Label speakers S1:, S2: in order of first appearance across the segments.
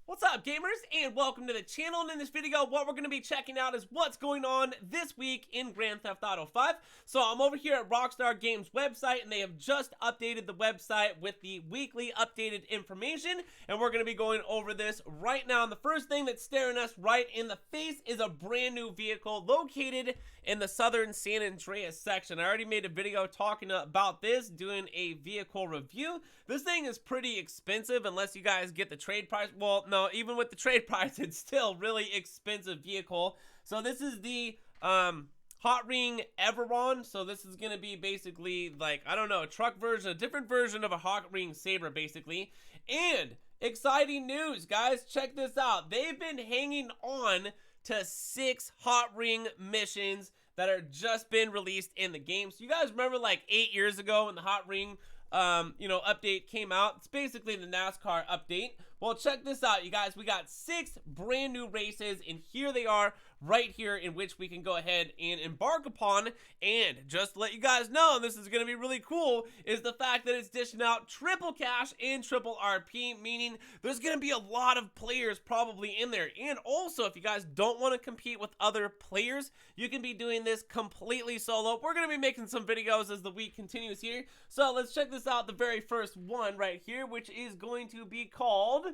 S1: What's up, gamers, and welcome to the channel. And in this video, what we're going to be checking out is what's going on this week in Grand Theft Auto 5. So I'm over here at Rockstar Games website, and they have just updated the website with the weekly updated information, and we're going to be going over this right now. And the first thing that's staring us right in the face is a brand new vehicle located in the southern San Andreas section. I already made a video talking about this, doing a vehicle review. This thing is pretty expensive unless you guys get the trade price. Well, no, even with the trade price, it's still really expensive vehicle. So this is the Hot Ring Everon. So this is going to be basically like, I don't know, a truck version, a different version of a Hot Ring Saber basically. And exciting news, guys, check this out. They've been hanging on to 6 Hot Ring missions that are just been released in the game. So you guys remember like 8 years ago when the Hot Ring update came out? It's basically the NASCAR update. Well, check this out, you guys. We got 6 brand new races, and here they are right here, in which we can go ahead and embark upon. And just to let you guys know, and this is going to be really cool, is the fact that it's dishing out triple cash and triple RP, meaning there's going to be a lot of players probably in there. And also, if you guys don't want to compete with other players, you can be doing this completely solo. We're going to be making some videos as the week continues here. So let's check this out, the very first one right here, which is going to be called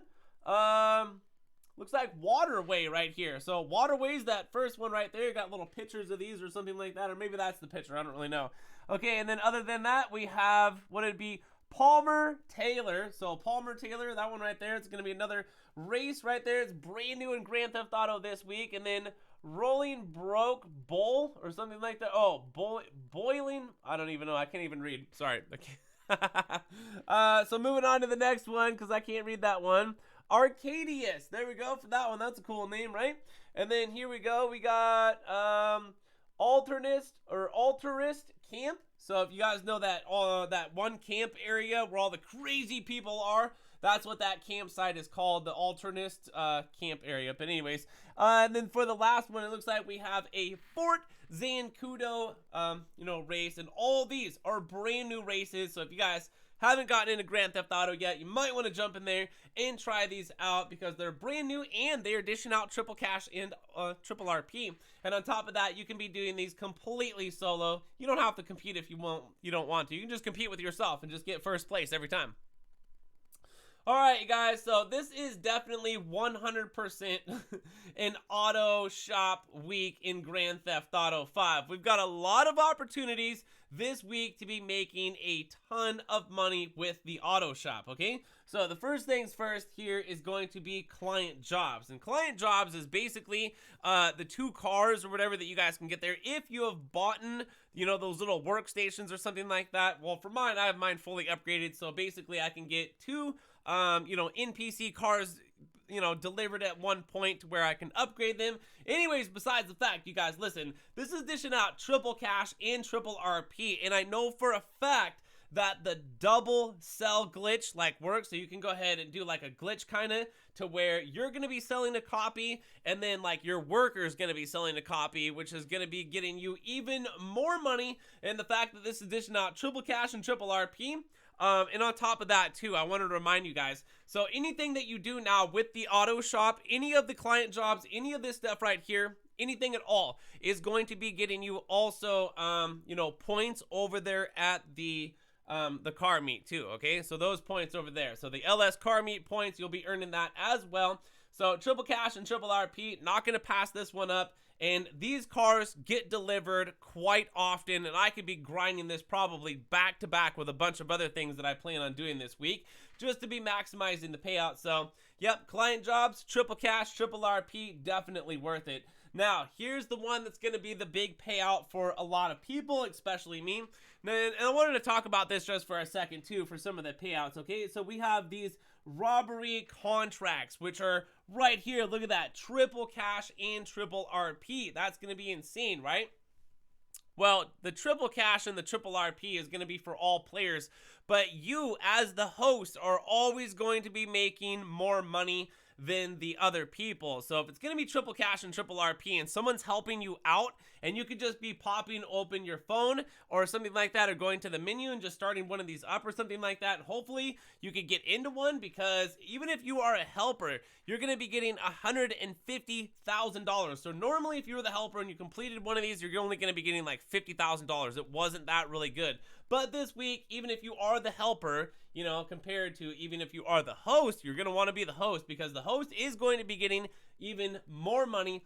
S1: looks like Waterway right here. So Waterway's that first one right there. You got little pictures of these or something like that, or maybe that's the picture, I don't really know. Okay, and then other than that, we have what it'd be Palmer Taylor. So Palmer Taylor, that one right there, it's gonna be another race right there. It's brand new in Grand Theft Auto this week. And then Rolling Broke Bowl or something like that. Oh, boiling, I don't even know, I can't even read, sorry. So moving on to the next one, because I can't read that one. Arcadius, there we go for that one. That's a cool name, right? And then here we go, we got Alternist Camp. So if you guys know that that one camp area where all the crazy people are, that's what that campsite is called, the Alternist camp area. But anyways, and then for the last one, it looks like we have a Fort Zancudo race, and all these are brand new races. So if you guys haven't gotten into Grand Theft Auto yet, you might want to jump in there and try these out, because they're brand new and they are dishing out triple cash and triple RP. And on top of that, you can be doing these completely solo. You don't have to compete if you don't want to. You can just compete with yourself and just get first place every time. Alright, you guys, so this is definitely 100% an auto shop week in Grand Theft Auto 5. We've got a lot of opportunities this week to be making a ton of money with the auto shop, okay? So the first things first here is going to be client jobs. And client jobs is basically the 2 cars or whatever that you guys can get there if you have bought those little workstations or something like that. Well, for mine, I have mine fully upgraded, so basically I can get 2 NPC cars, delivered at one point to where I can upgrade them. Anyways, besides the fact, you guys, listen, this is dishing out triple cash and triple RP, and I know for a fact that the double sell glitch works. So you can go ahead and do like a glitch kind of to where you're going to be selling a copy, and then your worker is going to be selling a copy, which is going to be getting you even more money. And the fact that this is dishing out triple cash and triple RP. And on top of that too, I wanted to remind you guys, so anything that you do now with the auto shop, any of the client jobs, any of this stuff right here, anything at all is going to be getting you also, points over there at the car meet too, okay? So those points over there. So the LS car meet points, you'll be earning that as well. So triple cash and triple RP, not going to pass this one up. And these cars get delivered quite often, and I could be grinding this probably back to back with a bunch of other things that I plan on doing this week just to be maximizing the payout. So, yep, client jobs, triple cash, triple RP, definitely worth it. Now, here's the one that's going to be the big payout for a lot of people, especially me. And I wanted to talk about this just for a second, too, for some of the payouts, okay? So we have these robbery contracts, which are right here. Look at that. Triple cash and triple RP. That's going to be insane, right? Well, the triple cash and the triple RP is going to be for all players, but you as the host are always going to be making more money than the other people. So if it's going to be triple cash and triple RP and someone's helping you out, and you could just be popping open your phone or something like that, or going to the menu and just starting one of these up or something like that, and hopefully you could get into one, because even if you are a helper, you're going to be getting $150,000. So normally if you were the helper and you completed one of these, you're only going to be getting like $50,000. It wasn't that really good. But this week, even if you are the helper, you know, compared to even if you are the host, you're going to want to be the host, because the host is going to be getting even more money.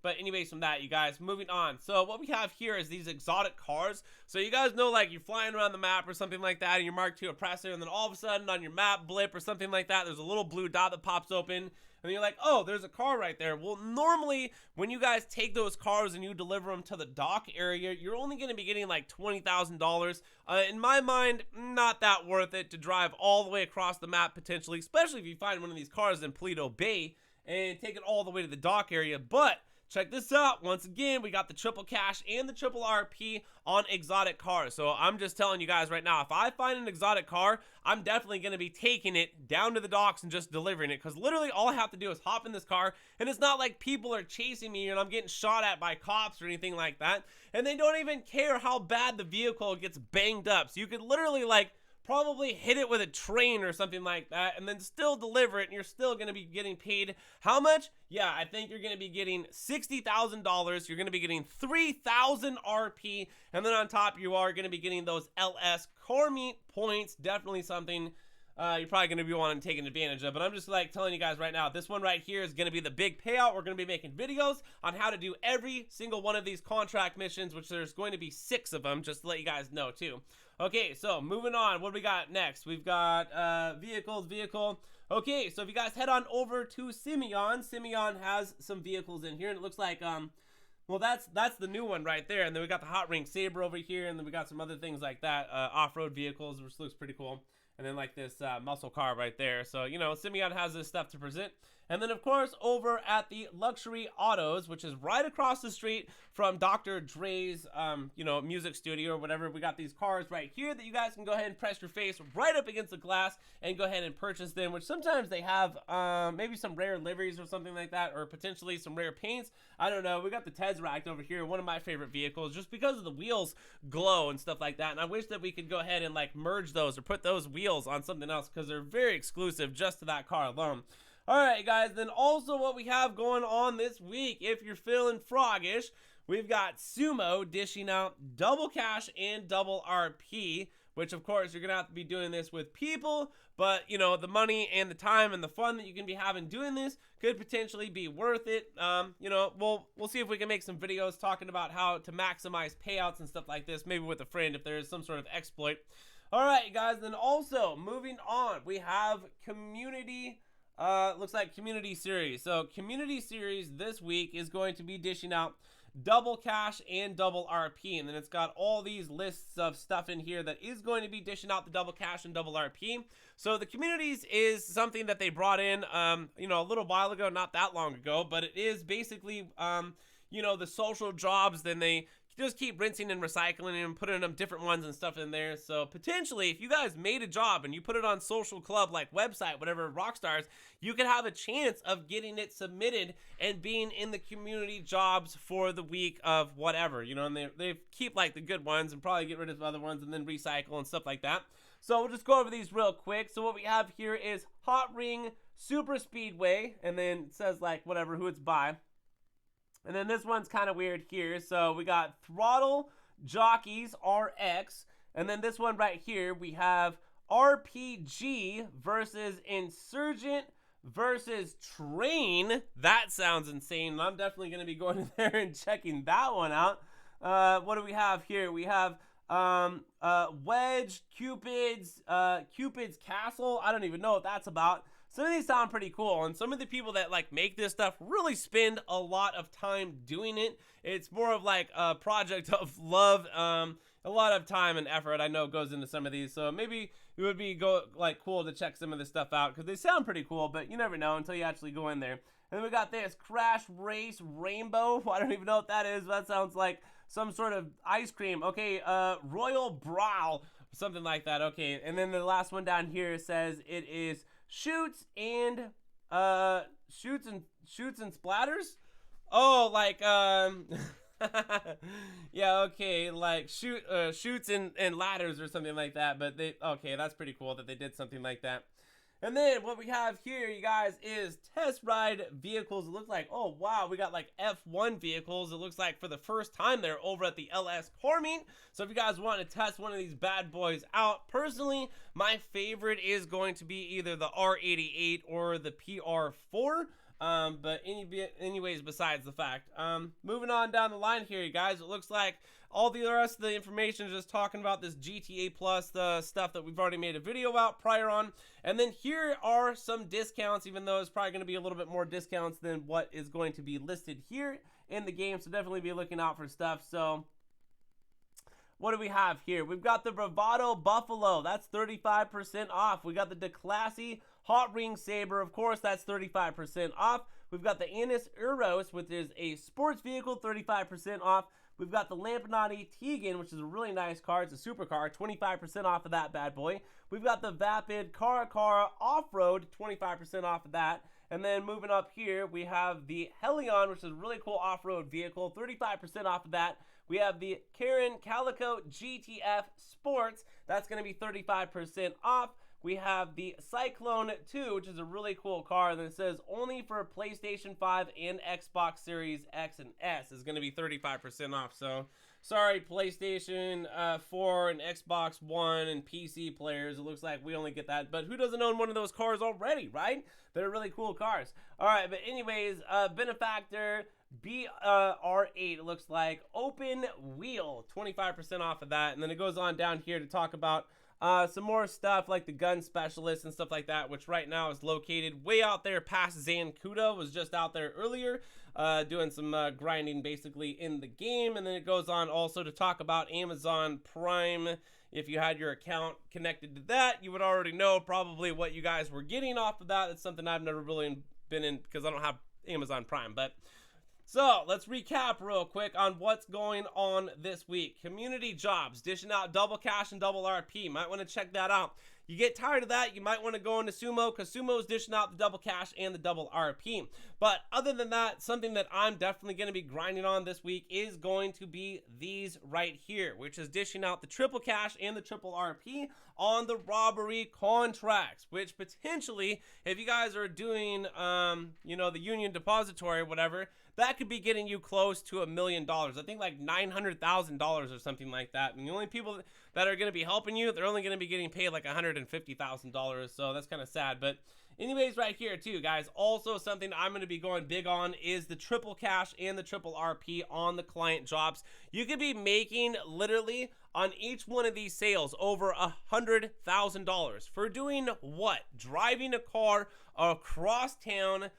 S1: But anyways, from that, you guys, moving on. So what we have here is these exotic cars. So you guys know, like, you're flying around the map or something like that, and you're marked to oppressor, and then all of a sudden on your map blip or something like that, there's a little blue dot that pops open, and you're like, oh, there's a car right there. Well, normally when you guys take those cars and you deliver them to the dock area, you're only going to be getting like $20,000. In my mind, not that worth it to drive all the way across the map potentially, especially if you find one of these cars in Paleto Bay and take it all the way to the dock area. But check this out. Once again, we got the triple cash and the triple RP on exotic cars. So I'm just telling you guys right now, if I find an exotic car, I'm definitely going to be taking it down to the docks and just delivering it, because literally all I have to do is hop in this car, and it's not like people are chasing me and I'm getting shot at by cops or anything like that, and they don't even care how bad the vehicle gets banged up. So you could literally like probably hit it with a train or something like that and then still deliver it, and you're still going to be getting paid how much? Yeah, I think you're going to be getting $60,000. You're going to be getting 3,000 RP, and then on top you are going to be getting those LS core meat points. Definitely something you're probably going to be wanting to take advantage of. But I'm just like telling you guys right now, this one right here is going to be the big payout. We're going to be making videos on how to do every single one of these contract missions, which there's going to be 6 of them, just to let you guys know too. Okay, so moving on, what do we got next? We've got vehicle. Okay, so if you guys head on over to Simeon has some vehicles in here, and it looks like well, that's the new one right there. And then we got the Hot Ring Saber over here, and then we got some other things like that, off-road vehicles, which looks pretty cool. And then like this muscle car right there. So, you know, Simeon has this stuff to present. And then, of course, over at the Luxury Autos, which is right across the street from Dr. Dre's, you know, music studio or whatever, we got these cars right here that you guys can go ahead and press your face right up against the glass and go ahead and purchase them, which sometimes they have maybe some rare liveries or something like that, or potentially some rare paints. I don't know. We got the Tesseract over here, one of my favorite vehicles, just because of the wheels glow and stuff like that. And I wish that we could go ahead and like merge those or put those wheels on something else, because they're very exclusive just to that car alone. Alright guys, then also what we have going on this week, if you're feeling froggish, we've got Sumo dishing out double cash and double RP, which of course you're going to have to be doing this with people, but you know, the money and the time and the fun that you can be having doing this could potentially be worth it. You know, we'll see if we can make some videos talking about how to maximize payouts and stuff like this, maybe with a friend if there is some sort of exploit. Alright guys, then also moving on, we have community looks like community series. So community series this week is going to be dishing out double cash and double RP, and then it's got all these lists of stuff in here that is going to be dishing out the double cash and double RP. So the communities is something that they brought in you know, a little while ago, not that long ago, but it is basically you know, the social jobs. Then they just keep rinsing and recycling and putting them different ones and stuff in there. So potentially, if you guys made a job and you put it on social club, like website, whatever, Rockstars, you could have a chance of getting it submitted and being in the community jobs for the week of whatever, you know, and they keep like the good ones and probably get rid of other ones and then recycle and stuff like that. So we'll just go over these real quick. So what we have here is Hot Ring Super Speedway, and then it says like whatever, who it's by. And then this one's kind of weird here. So we got Throttle Jockeys RX. And then this one right here, we have RPG versus Insurgent versus Train. That sounds insane. I'm definitely going to be going in there and checking that one out. What do we have here? We have Wedge, Cupid's Castle. I don't even know what that's about. Some of these sound pretty cool, and some of the people that like make this stuff really spend a lot of time doing it. It's more of like a project of love. A lot of time and effort I know goes into some of these, so maybe it would be cool to check some of this stuff out, because they sound pretty cool, but you never know until you actually go in there. And then we got this Crash Race Rainbow. I don't even know what that is, but that sounds like some sort of ice cream. Okay, Royal Brow, something like that. Okay, and then the last one down here says it is Shoots and Shoots and splatters. Oh, like yeah, okay, like shoots and ladders or something like that. But okay, that's pretty cool that they did something like that. And then what we have here, you guys, is test ride vehicles. It looks like, oh wow, we got like F1 vehicles. It looks like for the first time they're over at the LS Car Meet. So if you guys want to test one of these bad boys out, personally, my favorite is going to be either the R88 or the PR4. But anyways, besides the fact, moving on down the line here, you guys, it looks like all the rest of the information is just talking about this GTA Plus, the stuff that we've already made a video about prior on. And then here are some discounts, even though it's probably going to be a little bit more discounts than what is going to be listed here in the game. So definitely be looking out for stuff. So what do we have here? We've got the Bravado Buffalo. That's 35% off. We got the DeClassy Hot Ring Saber. Of course, that's 35% off. We've got the Annis Eros, which is a sports vehicle, 35% off. We've got the Lampanati Tegan, which is a really nice car. It's a supercar, 25% off of that bad boy. We've got the Vapid Caracara Off-Road, 25% off of that. And then moving up here, we have the Helion, which is a really cool off-road vehicle, 35% off of that. We have the Karen Calico GTF Sports. That's going to be 35% off. We have the Cyclone 2, which is a really cool car. And it says only for PlayStation 5 and Xbox Series X and S is going to be 35% off. So, sorry, PlayStation 4 and Xbox One and PC players. It looks like we only get that. But who doesn't own one of those cars already, right? They're really cool cars. All right, but anyways, Benefactor BR8, it looks like. Open Wheel, 25% off of that. And then it goes on down here to talk about some more stuff like the gun specialist and stuff like that, which right now is located way out there past Zancudo. Was just out there earlier doing some grinding basically in the game. And then it goes on also to talk about Amazon Prime. If you had your account connected to that, you would already know probably what you guys were getting off of that. It's something I've never really been in because I don't have Amazon Prime. But so let's recap real quick on what's going on this week. Community jobs, dishing out double cash and double RP. Might want to check that out. You get tired of that, you might want to go into Sumo, because Sumo is dishing out the double cash and the double RP. But other than that, something that I'm definitely going to be grinding on this week is going to be these right here, which is dishing out the triple cash and the triple RP on the robbery contracts, which potentially, if you guys are doing, the Union Depository or whatever, that could be getting you close to $1 million. I think like $900,000 or something like that. And the only people that are going to be helping you, they're only going to be getting paid like $150,000. So that's kind of sad. But anyways, right here too, guys, also something I'm going to be going big on is the triple cash and the triple RP on the client jobs. You could be making literally on each one of these sales over $100,000 for doing what? Driving a car across town.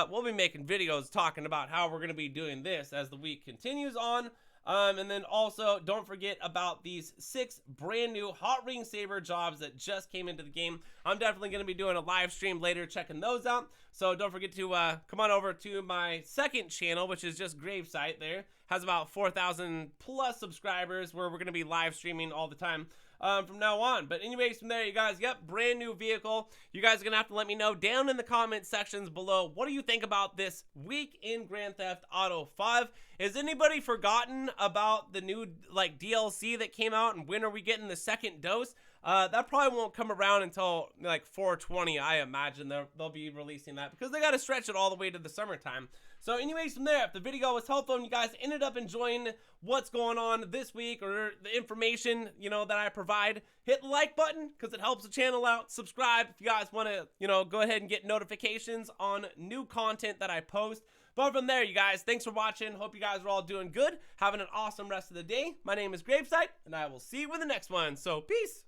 S1: We'll be making videos talking about how we're going to be doing this as the week continues on. And then also, don't forget about these 6 brand new Hot Ring Saber jobs that just came into the game. I'm definitely going to be doing a live stream later, checking those out. So don't forget to come on over to my second channel, which is just GRAVESIGHT there. Has about 4,000 plus subscribers where we're going to be live streaming all the time from now on. But anyways, from there, you guys, yep, brand new vehicle. You guys are going to have to let me know down in the comment sections below, what do you think about this week in Grand Theft Auto 5? Has anybody forgotten about the new DLC that came out, and when are we getting the second dose? That probably won't come around until like 4/20, I imagine they'll be releasing that, because they got to stretch it all the way to the summertime. So anyways, from there, if the video was helpful and you guys ended up enjoying what's going on this week or the information, that I provide, hit the like button because it helps the channel out. Subscribe if you guys want to, go ahead and get notifications on new content that I post. But from there, you guys, thanks for watching. Hope you guys are all doing good. Having an awesome rest of the day. My name is GRAVESIGHT, and I will see you in the next one. So, peace.